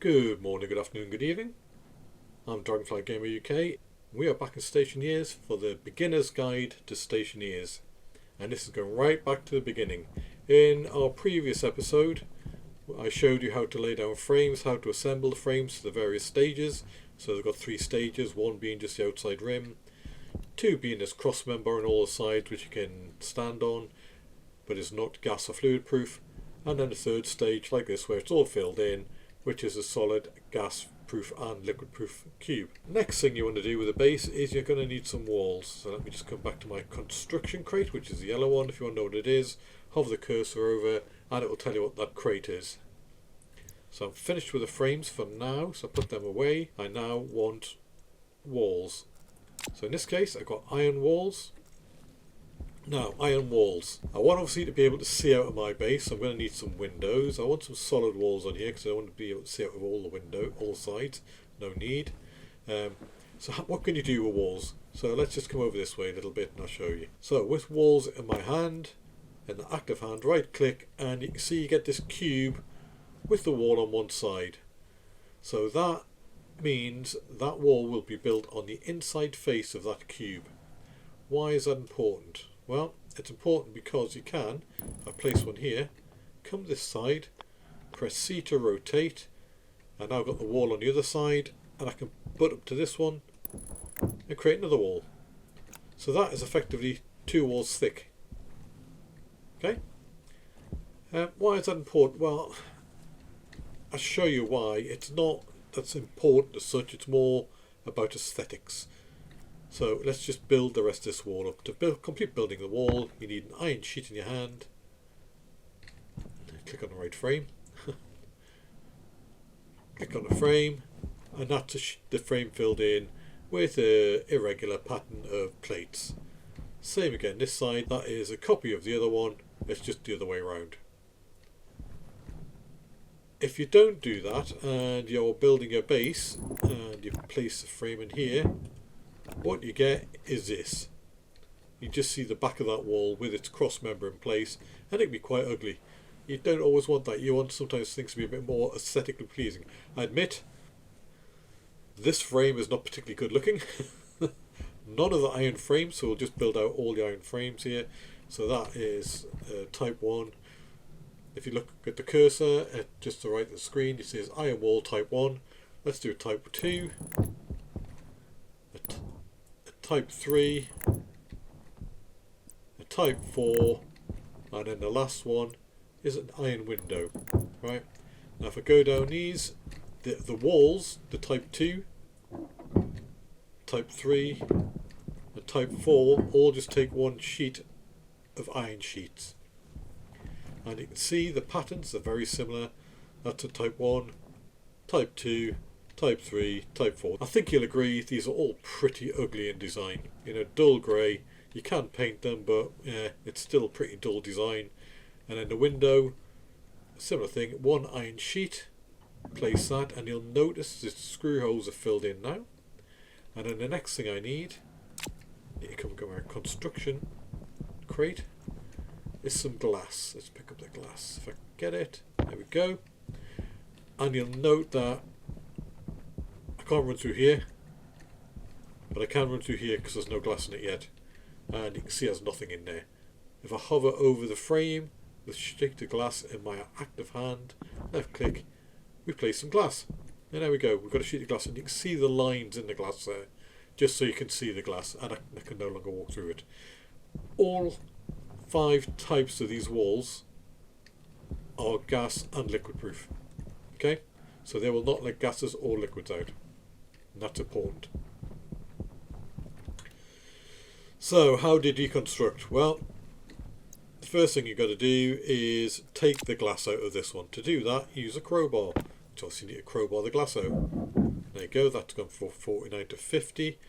Good morning, good afternoon, good evening. I'm Dragonfly Gamer UK. We are back in Stationeers for the Beginner's Guide to Stationeers. And this is going right back to the beginning. In our previous episode, I showed you how to lay down frames, how to assemble the frames to the various stages. So they've got 3 stages, one being just the outside rim, 2 being this cross member on all the sides which you can stand on, but is not gas or fluid proof, and then the 3rd stage like this where it's all filled in, which is a solid gas proof and liquid proof cube. Next thing you want to do with the base is you're going to need some walls. So let me just come back to my construction crate, which is the yellow one. If you want to know what it is, hover the cursor over and it will tell you what that crate is. So I'm finished with the frames for now, so I put them away. I now want walls. So in this case I've got iron walls. Now, iron walls. I want obviously to be able to see out of my base. I'm going to need some windows. I want some solid walls on here because I want to be able to see out of all the sides. No need. So what can you do with walls? So let's just come over this way a little bit and I'll show you. So with walls in my hand, in the active hand, right click, and you can see you get this cube with the wall on one side. So that means that wall will be built on the inside face of that cube. Why is that important? Well, it's important because you can, I place one here, come this side, press C to rotate, and now I've got the wall on the other side, and I can put up to this one and create another wall. So that is effectively 2 walls thick. Okay? Why is that important? Well, I'll show you why. It's not that's important as such, it's more about aesthetics. So let's just build the rest of this wall up. To complete building the wall, you need an iron sheet in your hand. Click on the right frame. Click on the frame, and that's the frame filled in with an irregular pattern of plates. Same again this side, that is a copy of the other one, it's just the other way around. If you don't do that and you're building a base and you place the frame in here, what you get is this. You just see the back of that wall with its cross member in place, and it can be quite ugly. You don't always want that. You want sometimes things to be a bit more aesthetically pleasing. I admit, this frame is not particularly good looking. None of the iron frames, so we'll just build out all the iron frames here. So that is type 1. If you look at the cursor at just the right of the screen, it says iron wall type 1. Let's do type 2. Type 3, a type 4, and then the last one is an iron window. Right, now if I go down these, the walls, the type 2, type 3 and type 4 all just take one sheet of iron sheets, and you can see the patterns are very similar. That's a type 1, type 2, type 3, type 4. I think you'll agree these are all pretty ugly in design. Dull grey. You can paint them, but yeah, it's still a pretty dull design. And then the window, similar thing. One iron sheet. Place that, and you'll notice the screw holes are filled in now. And then the next thing I need, you come to our construction crate, is some glass. Let's pick up the glass. If I can get it, there we go. And you'll note that I can't run through here, but I can run through here because there's no glass in it yet, and you can see there's nothing in there. If I hover over the frame with stick to glass in my active hand, left click, we place some glass, and there we go, we've got a sheet of glass, and you can see the lines in the glass there, just so you can see the glass, and I can no longer walk through it. All 5 types of these walls are gas and liquid proof. Okay, so they will not let gases or liquids out. And that's important. So how do you deconstruct? Well, the first thing you've got to do is take the glass out of this one. To do that, use a crowbar. So you need to crowbar the glass out. There you go, that's gone from 49 to 50.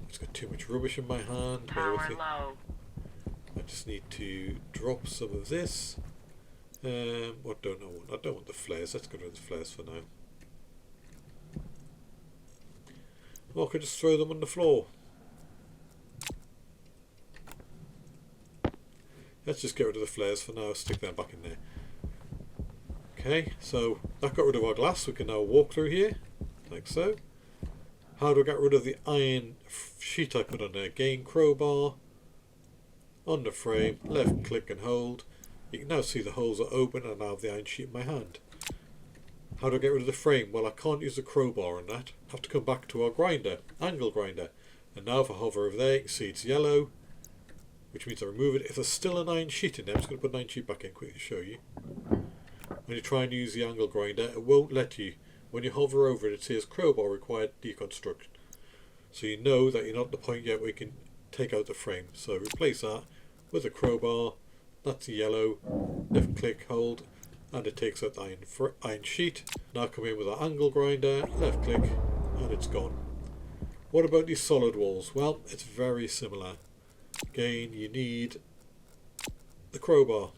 It's got too much rubbish in my hand. Power low. I just need to drop some of this. What don't I want? I don't want the flares. Let's get rid of the flares for now. Or I could just throw them on the floor. Let's just get rid of the flares for now. Stick them back in there. Okay, so that got rid of our glass. We can now walk through here, like so. How do I get rid of the iron sheet I put on there? Again, crowbar on the frame, left click and hold. You can now see the holes are open and I have the iron sheet in my hand. How do I get rid of the frame? Well, I can't use the crowbar on that. I have to come back to our grinder, angle grinder. And now if I hover over there, you can see it's yellow, which means I remove it. If there's still an iron sheet in there, I'm just going to put an iron sheet back in quickly to show you. When you try and use the angle grinder, it won't let you. When you hover over it, it says crowbar required deconstruction. So you know that you're not at the point yet where you can take out the frame. So replace that with a crowbar. That's the yellow. Left click, hold, and it takes out the iron sheet. Now come in with our angle grinder, left click, and it's gone. What about these solid walls? Well, it's very similar. Again, you need the crowbar.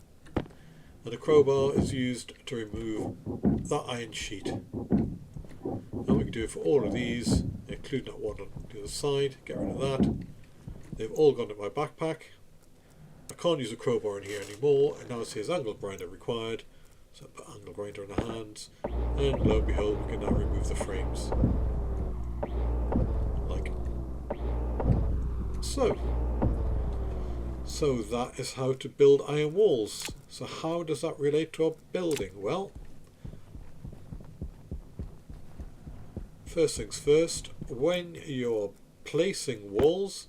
And the crowbar is used to remove that iron sheet. And we can do it for all of these, including that one on the other side. Get rid of that. They've all gone in my backpack. I can't use a crowbar in here anymore, and now it says angle grinder required. So I put angle grinder in the hands, and lo and behold, we can now remove the frames. Like so. So that is how to build iron walls. So how does that relate to our building? Well, first things first, when you're placing walls,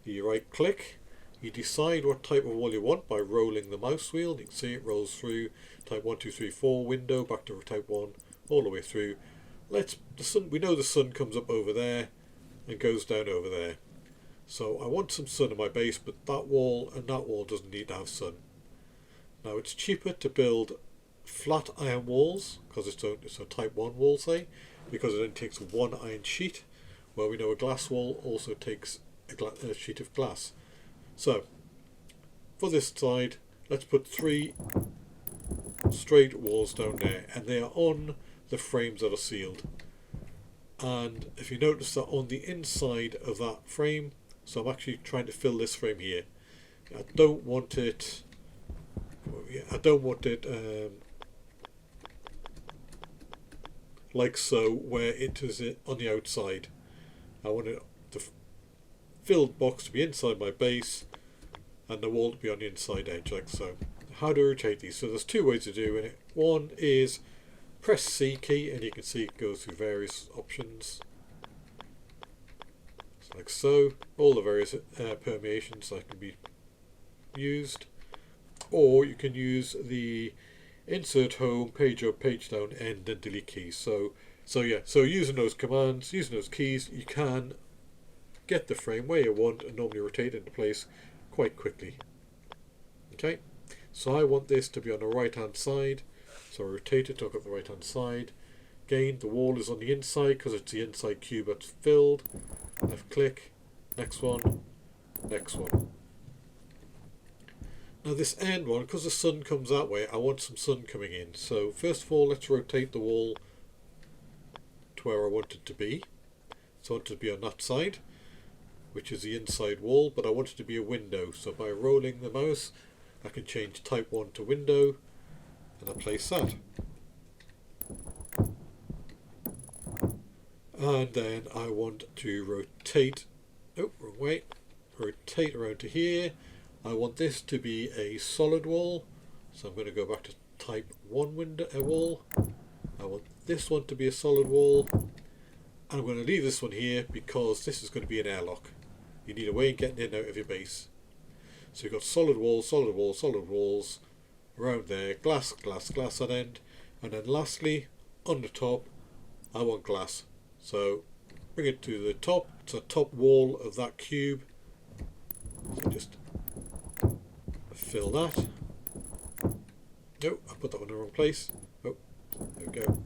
you right click, you decide what type of wall you want by rolling the mouse wheel. You can see it rolls through type 1, 2, 3, 4 window, back to type 1, all the way through. We know the sun comes up over there and goes down over there. So I want some sun in my base, but that wall and that wall doesn't need to have sun. Now it's cheaper to build flat iron walls, because it's a type 1 wall, say, because it only takes one iron sheet, where we know a glass wall also takes a sheet of glass. So for this side, let's put 3 straight walls down there, and they are on the frames that are sealed. And if you notice that on the inside of that frame, so I'm actually trying to fill this frame here. I don't want it like so, where it is on the outside. I want the filled box to be inside my base and the wall to be on the inside edge, like so. How do I rotate these? So there's 2 ways of doing it. One is press C key, and you can see it goes through various options. Like so, all the various permeations that can be used, or you can use the insert home, page up, page down, end and delete keys. So using those commands, using those keys, you can get the frame where you want and normally rotate it into place quite quickly. Okay, so I want this to be on the right hand side, so I rotate it to look at the right hand side. Again, the wall is on the inside because it's the inside cube that's filled. Left click, next one, next one. Now this end one, because the sun comes that way, I want some sun coming in. So first of all, let's rotate the wall to where I want it to be. So I want it to be on that side, which is the inside wall, but I want it to be a window. So by rolling the mouse, I can change type 1 to window, and I place that. And then I want to rotate, wrong way, rotate around to here. I want this to be a solid wall, so I'm going to go back to type 1 window wall. I want this one to be a solid wall, and I'm going to leave this one here because this is going to be an airlock. You need a way of getting in and out of your base. So you've got solid walls, solid walls, solid walls around there, glass, glass, glass at end, and then lastly, on the top, I want glass. So bring it to the top, it's the top wall of that cube. So just fill that. No, I put that one in the wrong place. Oh, there we go.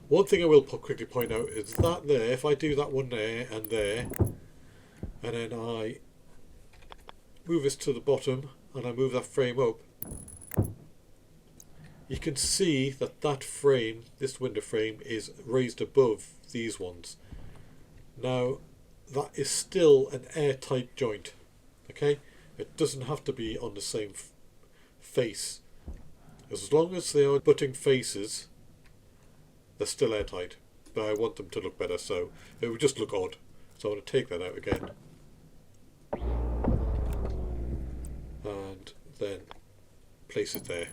One thing I will quickly point out is that there, if I do that one there, and then I move this to the bottom, and I move that frame up, you can see that that frame, this window frame, is raised above these ones. Now, that is still an airtight joint, okay? It doesn't have to be on the same face As long as they are butting faces, they're still airtight. But I want them to look better, so it would just look odd. So I want to take that out again. And then place it there.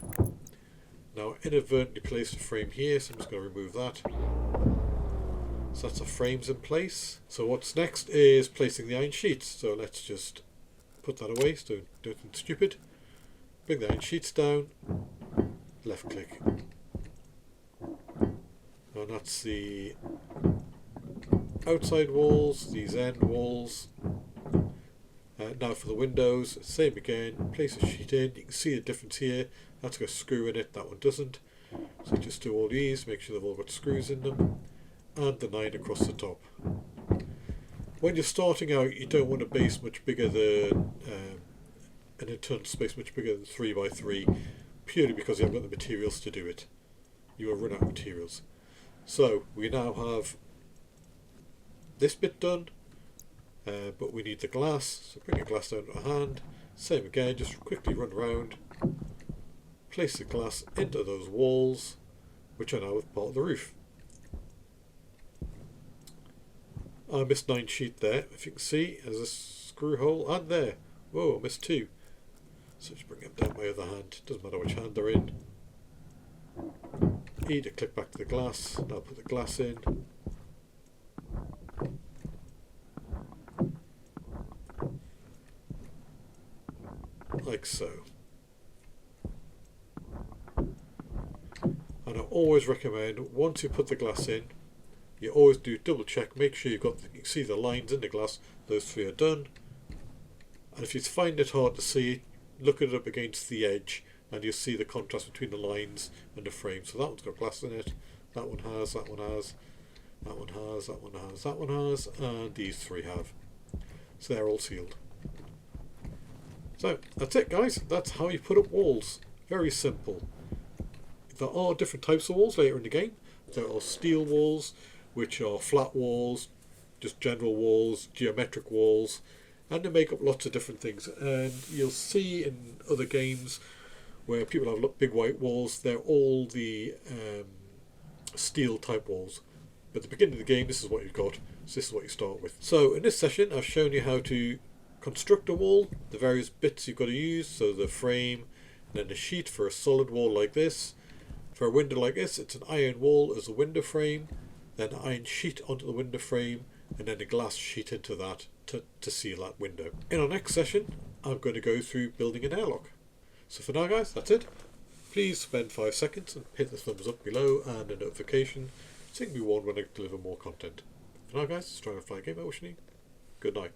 Now I inadvertently placed a frame here, so I'm just going to remove that. So that's our frames in place. So what's next is placing the iron sheets. So let's just put that away, so don't do anything stupid. Bring the iron sheets down, left click. And that's the outside walls, these end walls. Now for the windows, same again, place a sheet in. You can see the difference here. That's got a screw in it, that one doesn't. So just do all these, make sure they've all got screws in them. And the 9 across the top. When you're starting out, you don't want a base much bigger than an internal space much bigger than 3x3, purely because you haven't got the materials to do it. You will run out of materials. So we now have this bit done, but we need the glass. So bring a glass down to a hand. Same again, just quickly run around, place the glass into those walls, which are now part of the roof. I missed 9 sheet there, if you can see, there's a screw hole, and there. Whoa, I missed 2. So just bring them down my other hand, doesn't matter which hand they're in. E to click back to the glass, now put the glass in. Like so. And I always recommend, once you put the glass in, you always do double check, make sure you can see the lines in the glass, those 3 are done. And if you find it hard to see, look it up against the edge and you'll see the contrast between the lines and the frame. So that one's got glass in it, that one has, that one has, that one has, that one has, that one has, and these 3 have. So they're all sealed. So that's it guys, that's how you put up walls. Very simple. There are different types of walls later in the game. There are steel walls, which are flat walls, just general walls, geometric walls, and they make up lots of different things. And you'll see in other games where people have big white walls, they're all the steel type walls. But at the beginning of the game, this is what you've got, so this is what you start with. So in this session, I've shown you how to construct a wall, the various bits you've got to use, so the frame, and then the sheet for a solid wall like this. For a window like this, it's an iron wall as a window frame, then an iron sheet onto the window frame, and then a glass sheet into that to seal that window. In our next session, I'm going to go through building an airlock. So for now guys, that's it. Please spend 5 seconds and hit the thumbs up below and a notification so you can be warned when I deliver more content. For now guys, it's Dragonfly Gamer wishing you good night.